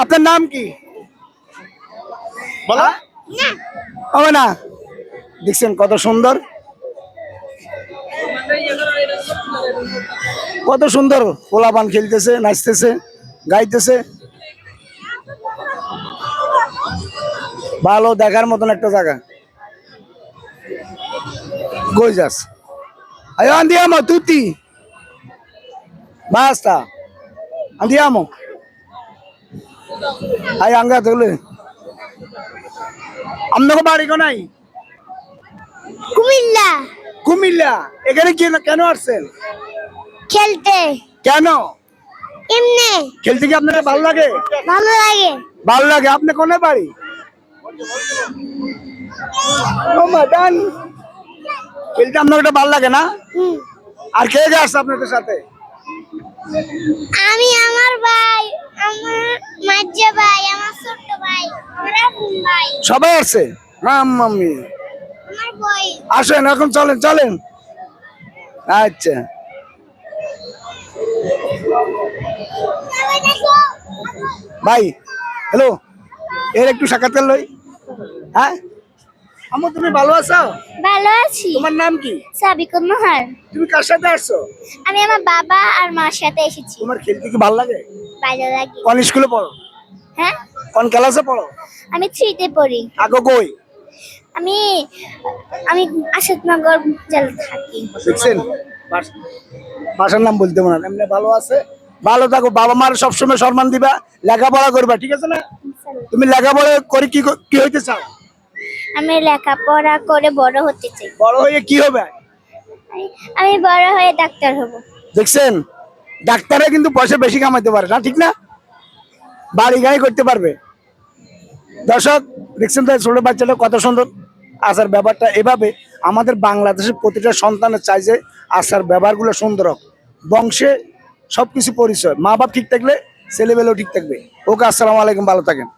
আপনার নাম কি? বলো হবে না। দেখছেন কত সুন্দর, কত সুন্দর পোলাপান খেলতেছে, নাচতেছে, গাইতেছে। ভালো দেখার মতন একটা জায়গা। Gorgeous. Ayo andiamo tutti. Basta. Andiamo. Ayo andate dulu. আপনাকে বাড়ি কোনাই? কুমিল্লা। কুমিল্লা। এখানে কেন আসছেন? খেলতে। কেন? এমনি। খেলতে কি আপনাকে ভালো লাগে? ভালো লাগে। ভালো লাগে। আপনি কোনে বাড়ি? ও মাদান। খেলতে আপনার ওটা ভালো লাগে না? আর কে কে আসছে আপনাদের সাথে? আমি, আমার ভাই, আমার মাঝে ভাই, আমার ছোট ভাই, আমার আপন ভাই। সবাই আসছে? মাম্মি। আমার ভাই। আসেন এখন, চলেন চলেন। আচ্ছা। ভাই হ্যালো, এর একটু সাক্ষাৎকার লই। হ্যাঁ আমু, তুমি ভালো আছো? ভালো আছি। তোমার নাম কি? সাবিকুন নাহার। তুমি কার সাথে আসছো? আমি আমার বাবা আর মার সাথে এসেছি। তোমার খেলতে কি ভালো লাগে? ভালো লাগে। কোন স্কুলে পড়ো? হ্যাঁ, কোন ক্লাসে পড়ো? আমি 3-তে পড়ি। আগো কই? আমি আমি আসাদনগর জেলা থাকি। দেখছেন বাসার নাম বলতে মনে এমনি ভালো আছে। ভালো থাকো, বাবা মার সবসময় সম্মান দিবা, লেখাপড়া করবা, ঠিক আছে না? তুমি লেখাপড়া করে কি হইতে চাও? আমি লেখাপড়া করে বড় হতে চাই। বড় হয়ে কি হবে? আমি বড় হয়ে ডাক্তার হব। দেখছেন, ডাক্তাররা কিন্তু পয়সা বেশি কামাইতে পারে না, ঠিক না? বাড়ি গাড়ি করতে পারবে। দর্শক দেখছেন তো, ছোট বাচ্চাটা কত সুন্দর আচার ব্যাপারটা। এভাবে আমাদের বাংলাদেশের প্রতিটা সন্তানের চাই যে আচার ব্যবহারগুলো সুন্দর হোক, বংশে সবকিছু পরিচয়। মা বাপ ঠিক থাকলে ছেলেবেলেও ঠিক থাকবে। ওকে, আসসালামু আলাইকুম, ভালো থাকেন।